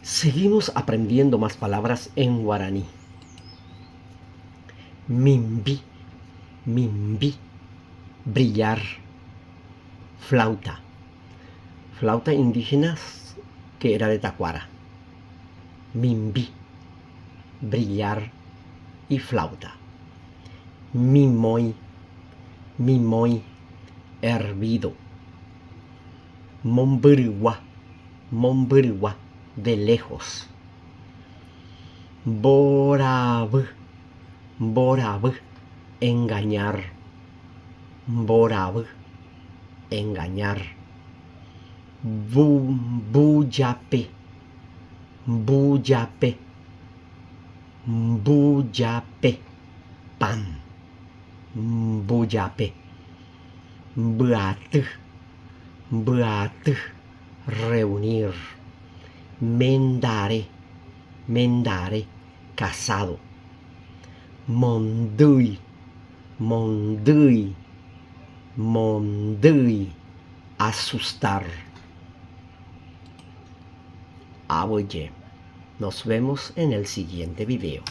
Seguimos aprendiendo más palabras en guaraní. Mimbi, mimbi, brillar, flauta. Flauta indígena que era de Tacuara. Mimbi, brillar y flauta. Mimoy, mimoy, hervido. Momburigua, momburigua, de lejos. Borab, borab, engañar. Borab, engañar. Buyape, buyape, buyape, pan. Buyape. Buat, buat, reunir. Mendare, mendare, casado. Mondui, mondui, mondui, asustar. Oye, nos vemos en el siguiente video.